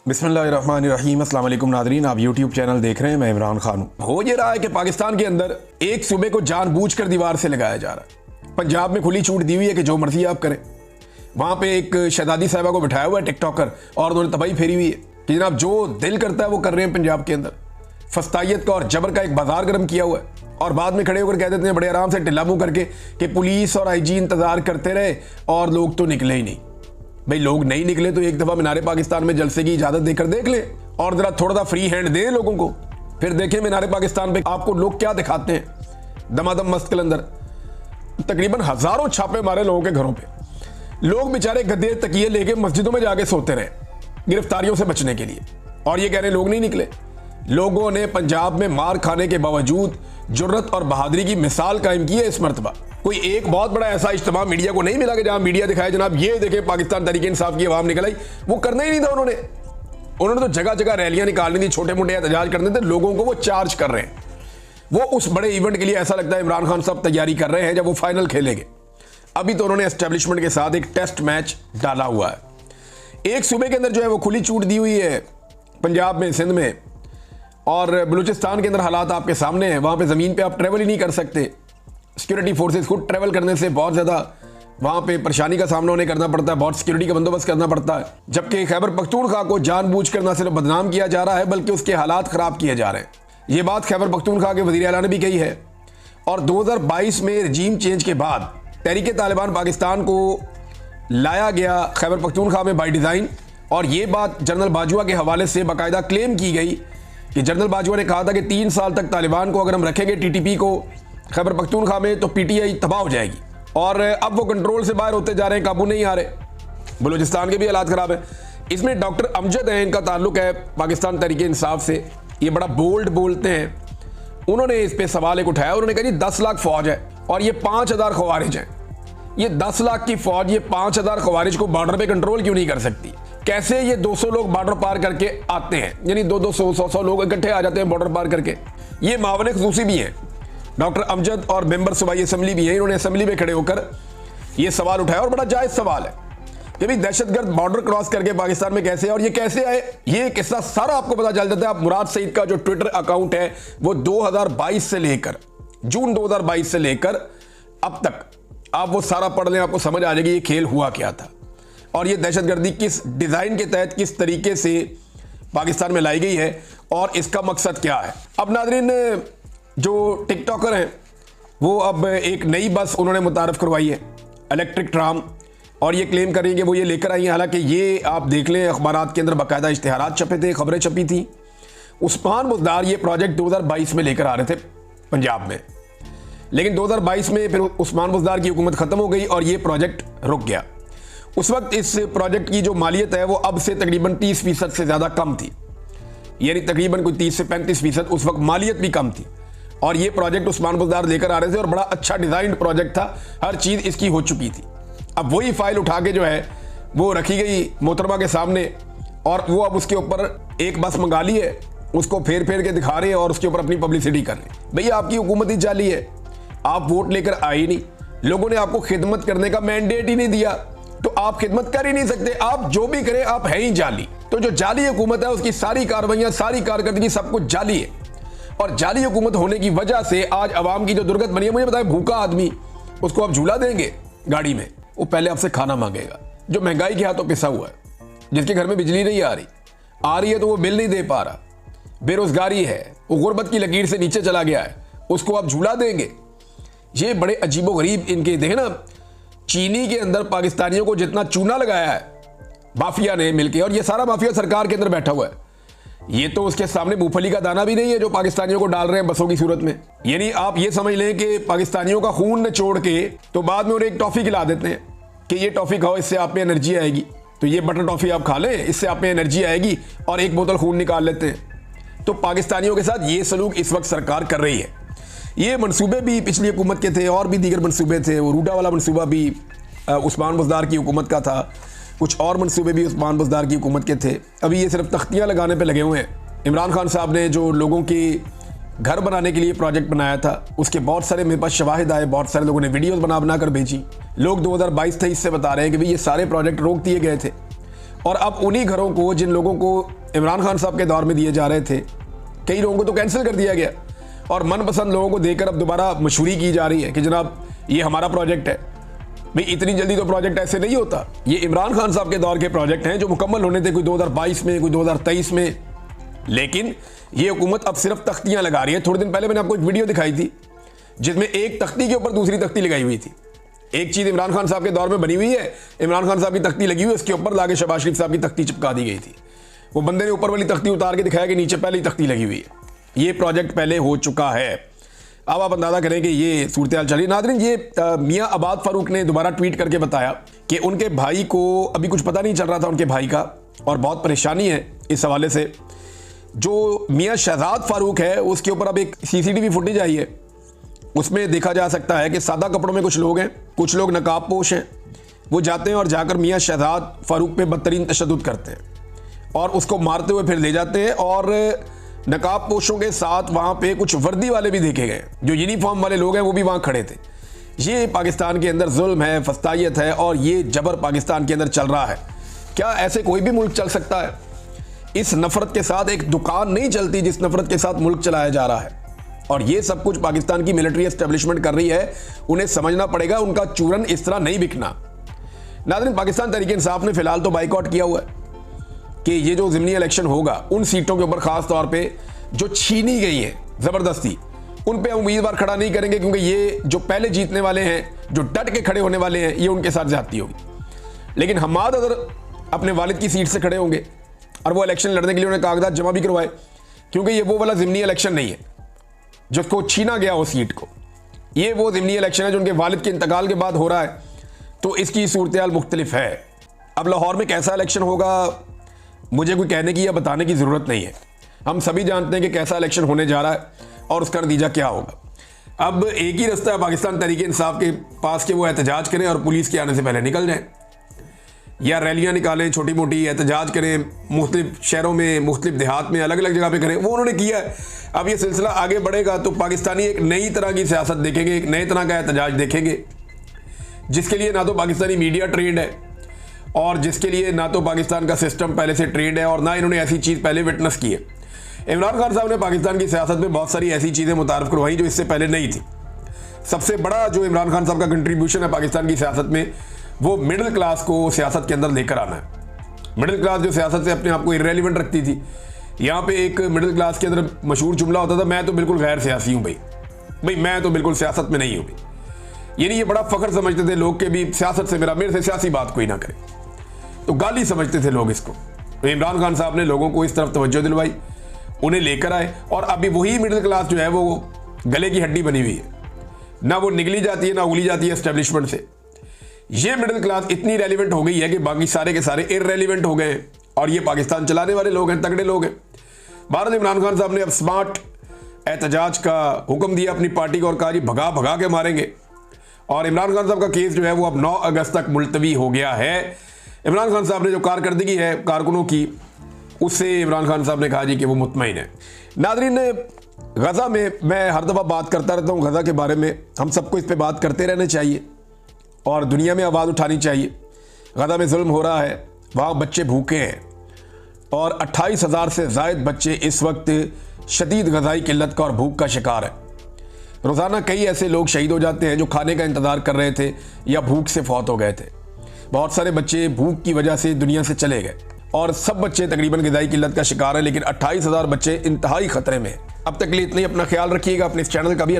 बिस्मिल्लाहिर्रहमानिर्रहीम। अस्सलाम वालेकुम नादरीन, आप यूट्यूब चैनल देख रहे हैं। मैं इमरान खान हूँ। हो ये रहा है कि पाकिस्तान के अंदर एक सूबे को जानबूझकर दीवार से लगाया जा रहा है। पंजाब में खुली छूट दी हुई है कि जो मर्जी आप करें। वहाँ पे एक शहजादी साहिबा को बिठाया हुआ है टिकटॉकर, और उन्होंने तबाही फेरी हुई है कि जनाब जो दिल करता है वो कर रहे हैं। पंजाब के अंदर फस्तायत का और जबर का एक बाजार गर्म किया हुआ है, और बाद में खड़े होकर कह देते हैं बड़े आराम से टिल्ला मुंह करके कि पुलिस और आईजी इंतजार करते रहे और लोग तो निकले ही नहीं। भाई लोग नहीं निकले तो एक दफा मीनारे पाकिस्तान में जलसे की इजाजत देकर देख ले, और जरा थोड़ा सा फ्री हैंड दें लोगों को। फिर देखें मीनारे पाकिस्तान पे आपको लोग क्या दिखाते हैं। दमादम मस्त कलंदर तकरीबन हजारों छापे मारे लोगों के घरों पे। लोग बेचारे गद्दे तकिए लेके मस्जिदों में जाके सोते रहे गिरफ्तारियों से बचने के लिए, और ये कह रहे लोग नहीं निकले। लोगों ने पंजाब में मार खाने के बावजूद जुर्रत और बहादुरी की मिसाल कायम की है। इस मरतबा कोई एक बहुत बड़ा ऐसा इज्तिमा मीडिया को नहीं मिला कि जहां मीडिया दिखाए जनाब ये देखे पाकिस्तान तहरीक इंसाफ की आवाम निकल आई। वो करना ही नहीं था उन्होंने तो जगह जगह रैलियां निकालनी थी, छोटे मोटे एहतजाज करने थे। लोगों को वो चार्ज कर रहे हैं। वो उस बड़े इवेंट के लिए ऐसा लगता है इमरान खान साहब तैयारी कर रहे हैं जब वो फाइनल खेलेंगे। अभी तो उन्होंने एस्टेब्लिशमेंट के साथ एक टेस्ट मैच डाला हुआ है। एक सूबे के अंदर जो है वो खुली छूट दी हुई है, पंजाब में, सिंध में और बलूचिस्तान के अंदर हालात आपके सामने हैं। वहां पे जमीन पे आप ट्रेवल ही नहीं कर सकते। सिक्योरिटी फोर्सेस खुद ट्रेवल करने से बहुत ज्यादा वहां पे परेशानी का सामना उन्हें करना पड़ता है, बहुत सिक्योरिटी का बंदोबस्त करना पड़ता है। जबकि खैबर पख्तूनख्वा को जानबूझकर न सिर्फ बदनाम किया जा रहा है बल्कि उसके हालात खराब किए जा रहे हैं। ये बात खैबर पख्तूनख्वा के वजीर आला ने भी कही है। और 2022 में रजीम चेंज के बाद तहरीक तालिबान पाकिस्तान को लाया गया खैबर पख्तूनख्वा में बाई डिजाइन, और ये बात जनरल बाजवा के हवाले से बाकायदा क्लेम की गई कि जनरल बाजवा ने कहा था कि 3 साल तक तालिबान को अगर हम रखेंगे टीटीपी को खैबर पख्तूनख्वा में तो पीटीआई तबाह हो जाएगी। और अब वो कंट्रोल से बाहर होते जा रहे हैं, काबू नहीं आ रहे। बलूचिस्तान के भी हालात खराब है। इसमें डॉक्टर अमजद हैं, इनका ताल्लुक है पाकिस्तान तहरीक इंसाफ से। ये बड़ा बोल्ड बोलते हैं। उन्होंने इस पे सवाल एक उठाया। उन्होंने कहा जी 10 लाख फौज है और ये 5000 खवारिज हैं। ये 10 लाख की फौज ये 5000 खवारिज को बॉर्डर पे कंट्रोल क्यों नहीं कर सकती? कैसे ये 200 लोग बॉर्डर पार करके आते हैं, यानी 200 100 लोग इकट्ठे आ जाते हैं बॉर्डर पार करके। ये मावन खसूसी भी हैं, डॉक्टर अमजद, और मेंबर सूबाई असेंबली भी है। इन्होंने असेंबली में खड़े होकर ये सवाल उठाया, और बड़ा जायज सवाल है कि भाई दहशतगर्द बॉर्डर क्रॉस करके पाकिस्तान में कैसे, और ये कैसे आए। ये किस्सा सारा आपको पता चल जाता है। आप मुराद सईद का जो ट्विटर अकाउंट है वो 2022 से लेकर जून 2022 से लेकर अब तक आप वो सारा पढ़ लें, आपको समझ आ जाएगी ये खेल हुआ क्या था और ये दहशतगर्दी किस डिजाइन के तहत किस तरीके से पाकिस्तान में लाई गई है और इसका मकसद क्या है। अब नादरीन, जो टिकटॉकर हैं वो अब एक नई बस उन्होंने मुतारफ करवाई है, इलेक्ट्रिक ट्राम, और ये क्लेम कर रही है कि वो ये लेकर आई है। हालांकि ये आप देख लें अखबारात के अंदर बाकायदा इश्तिहारात छपे थे, खबरें छपी थी। उस्मान बुज़दार ये प्रोजेक्ट 2022 में लेकर आ रहे थे पंजाब में, लेकिन 2022 में फिर उस्मान बुज़दार की हुकूमत खत्म हो गई और ये प्रोजेक्ट रुक गया। उस वक्त इस प्रोजेक्ट की जो मालियत है वो अब से तकरीबन 30% से ज़्यादा कम थी, यानी तकरीबन कोई 30 से 35% उस वक्त मालियत भी कम थी। और ये प्रोजेक्ट उस्मान बुज़दार लेकर आ रहे थे और बड़ा अच्छा डिज़ाइंड प्रोजेक्ट था, हर चीज़ इसकी हो चुकी थी। अब वही फाइल उठा के जो है वो रखी गई मोहतरमा के सामने, और वो अब उसके ऊपर एक बस मंगा ली है, उसको फेर फेर के दिखा रहे हैं और उसके ऊपर अपनी पब्लिसिटी कर रहे हैं। भैया आपकी हुकूमत ही जाली है, आप वोट लेकर आए ही नहीं, लोगों ने आपको खिदमत करने का मैंडेट ही नहीं दिया, तो आप खिदमत कर ही नहीं सकते। आप जो भी करें आप है ही जाली। तो जो जाली हुकूमत है उसकी सारी कार्रवाइयां, सारी कारकर्दगी सब कुछ जाली है, और जाली हुकूमत होने की वजह से आज अवाम की जो दुर्गत बनी है। मुझे बताए, भूखा आदमी उसको आप झूला देंगे गाड़ी में, वो पहले आपसे खाना मांगेगा। जो महंगाई के हाथों पिसा हुआ है, जिसके घर में बिजली नहीं आ रही है तो वो बिल नहीं दे पा रहा, बेरोजगारी है, वो गुर्बत की लकीर से नीचे चला गया है, उसको आप झूला देंगे। ये बड़े अजीबो गरीब इनके देखें ना। चीनी के अंदर पाकिस्तानियों को जितना चूना लगाया है माफिया ने मिलकर, और ये सारा माफिया सरकार के अंदर बैठा हुआ है, ये तो उसके सामने मूंगफली का दाना भी नहीं है जो पाकिस्तानियों को डाल रहे हैं बसों की सूरत में। यानी आप ये समझ लें कि पाकिस्तानियों का खून निचोड़ के तो बाद में उन्हें एक टॉफी खिला देते हैं कि ये टॉफी खाओ, इससे आप में एनर्जी आएगी, तो ये बटर टॉफी आप खा लें, इससे आप में एनर्जी आएगी, और एक बोतल खून निकाल लेते हैं। तो पाकिस्तानियों के साथ ये सलूक इस वक्त सरकार कर रही है। ये मनसूबे भी पिछली हुकूमत के थे, और भी दीगर मनसूबे थे। वो रूडा वाला मनसूबा भी उस्मान बुज़दार की हुकूमत का था, कुछ और मनसूबे भी उस्मान बुज़दार की हुकूमत के थे। अभी ये सिर्फ तख्तियाँ लगाने पे लगे हुए हैं। इमरान खान साहब ने जो लोगों के घर बनाने के लिए प्रोजेक्ट बनाया था, उसके बहुत सारे मेरे पास शवाहिद आए, बहुत सारे लोगों ने वीडियोस बना कर भेजी। लोग 2022-23 से बता रहे हैं कि भाई ये सारे प्रोजेक्ट रोक दिए गए थे, और अब उन्हीं घरों को, जिन लोगों को इमरान खान साहब के दौर में दिए जा रहे थे, कई लोगों को तो कैंसिल कर दिया गया और मनपसंद लोगों को देकर अब दोबारा मशहूरी की जा रही है कि जनाब ये हमारा प्रोजेक्ट है। भाई इतनी जल्दी तो प्रोजेक्ट ऐसे नहीं होता। ये इमरान खान साहब के दौर के प्रोजेक्ट हैं जो मुकम्मल होने थे, कोई 2022 में, कोई 2023 में, लेकिन ये हुकूमत अब सिर्फ तख्तियां लगा रही है। थोड़े दिन पहले मैंने आपको एक वीडियो दिखाई थी जिसमें एक तख्ती के ऊपर दूसरी तख्ती लगाई हुई थी। एक चीज इमरान खान साहब के दौर में बनी हुई है, इमरान खान साहब की तख्ती लगी हुई है, उसके ऊपर लाके शहबाज शरीफ साहब की तख्ती चिपका दी गई थी। वो बंदे ने ऊपर वाली तख्ती उतार के दिखाया कि नीचे पहले ही तख्ती लगी हुई है। ये प्रोजेक्ट पहले हो चुका है। अब आप अंदाजा करें कि ये सूरत हाल चल रही है। नाज़रीन, ये मियां अबाद फारूक ने दोबारा ट्वीट करके बताया कि उनके भाई को अभी कुछ पता नहीं चल रहा था उनके भाई का, और बहुत परेशानी है इस हवाले से। जो मियां शहजाद फारूक है उसके ऊपर अब एक CCTV फुटेज आई है, उसमें देखा जा सकता है कि सादा कपड़ों में कुछ लोग हैं, कुछ लोग नकाब पोश हैं। वो जाते हैं और जाकर मियां शहजाद फारूक पे बदतरीन तशद्दुद करते हैं और उसको मारते हुए फिर ले जाते हैं। और नकाब पोशों के साथ वहाँ पे कुछ वर्दी वाले भी देखे गए, जो यूनिफॉर्म वाले लोग हैं वो भी वहाँ खड़े थे। ये पाकिस्तान के अंदर जुल्म है, फस्तायत है और ये जबर पाकिस्तान के अंदर चल रहा है। क्या ऐसे कोई भी मुल्क चल सकता है? इस नफरत के साथ एक दुकान नहीं चलती जिस नफरत के साथ मुल्क चलाया जा रहा है। और ये सब कुछ पाकिस्तान की मिलिट्री एस्टेब्लिशमेंट कर रही है। उन्हें समझना पड़ेगा उनका चूरन इस तरह नहीं बिकना। नाज़रीन, पाकिस्तान तहरीक इंसाफ ने फिलहाल तो बाइकआउट किया हुआ है कि ये जो ज़िमनी इलेक्शन होगा उन सीटों के ऊपर खास तौर पे जो छीनी गई हैं ज़बरदस्ती, उन पे हम उम्मीदवार खड़ा नहीं करेंगे, क्योंकि ये जो पहले जीतने वाले हैं, जो डट के खड़े होने वाले हैं, ये उनके साथ ज्यादती होगी। लेकिन हमाद अगर अपने वालिद की सीट से खड़े होंगे और वो इलेक्शन लड़ने के लिए उन्हें कागजात जमा भी करवाए, क्योंकि ये वो वाला ज़िमनी इलेक्शन नहीं है जिसको छीना गया हो सीट को। ये वो ज़िमनी इलेक्शन है जो उनके वालिद के इंतकाल के बाद हो रहा है, तो इसकी सूरत हाल मुख्तलिफ है। अब लाहौर में कैसा इलेक्शन होगा मुझे कोई कहने की या बताने की ज़रूरत नहीं है। हम सभी जानते हैं कि कैसा इलेक्शन होने जा रहा है और उसका नतीजा क्या होगा। अब एक ही रास्ता है पाकिस्तान तहरीक इंसाफ के पास कि वो एहतजाज करें और पुलिस के आने से पहले निकल जाएं, या रैलियां निकालें, छोटी मोटी एहतजाज करें, मुख्तलिफ शहरों में, मुख्तलिफ देहात में, अलग अलग जगह पे करें। वो उन्होंने किया है। अब ये सिलसिला आगे बढ़ेगा तो पाकिस्तानी एक नई तरह की सियासत देखेंगे, एक नए तरह का एहतजाज देखेंगे, जिसके लिए ना तो पाकिस्तानी मीडिया ट्रेंड है और जिसके लिए ना तो पाकिस्तान का सिस्टम पहले से ट्रेंड है और ना इन्होंने ऐसी चीज़ पहले विटनेस की है। इमरान खान साहब ने पाकिस्तान की सियासत में बहुत सारी ऐसी चीज़ें मुतारफ़ करवाई जो इससे पहले नहीं थी। सबसे बड़ा जो इमरान खान साहब का कंट्रीब्यूशन है पाकिस्तान की सियासत में, वो मिडिल क्लास को सियासत के अंदर लेकर आना है। मिडिल क्लास जो सियासत से अपने आप को इररेलेवेंट रखती थी, यहाँ पे एक मिडिल क्लास के अंदर मशहूर जुमला होता था, मैं तो बिल्कुल गैर सियासी हूँ भाई मैं तो बिल्कुल सियासत में नहीं हूँ भाई। यानी ये बड़ा फ़ख्र समझते थे लोग के भी सियासत से मेरे से सियासी बात कोई ना करे, तो गाली समझते थे लोग इसको। तो इमरान खान साहब ने लोगों को इस तरफ तवज्जो दिलवाई, उन्हें लेकर आए और अभी वही मिडिल क्लास जो है वो गले की हड्डी बनी हुई है, ना वो निगली जाती है ना उगली जाती है एस्टेब्लिशमेंट से। ये मिडिल क्लास इतनी रेलिवेंट हो गई है कि बाकी सारे के सारे इररेलेवेंट हो गए हैं और ये पाकिस्तान चलाने वाले लोग हैं, तगड़े लोग हैं। भारत इमरान खान साहब ने अब स्मार्ट एहतजाज का हुक्म दिया अपनी पार्टी को और कहा जी भगा भगा के मारेंगे। और इमरान खान साहब का केस जो है वो अब 9 अगस्त तक मुलतवी हो गया है। इमरान खान साहब ने जो कारकर्दगी है कारकुनों की, उससे इमरान खान साहब ने कहा जी कि वो मुतमईन है। नाज़रीन, गज़ा में मैं हर दफ़ा बात करता रहता हूँ गज़ा के बारे में, हम सबको इस पर बात करते रहना चाहिए और दुनिया में आवाज़ उठानी चाहिए। गज़ा में जुल्म हो रहा है, वहाँ बच्चे भूखे हैं और 28,000 से ज़ायद बच्चे इस वक्त शदीद ग़ज़ाई किल्लत का और भूख का शिकार है। रोज़ाना कई ऐसे लोग शहीद हो जाते हैं जो खाने का इंतज़ार कर रहे थे या भूख से फौत हो गए थे। बहुत सारे बच्चे भूख की वजह से दुनिया से चले गए और सब बच्चे तकरीबन ग़ज़ाई किल्लत का शिकार हैं, लेकिन 28,000 बच्चे इंतहाई ख़तरे में हैं। अब तक के लिए इतना ही। अपना ख्याल रखिएगा, अपने इस चैनल का भी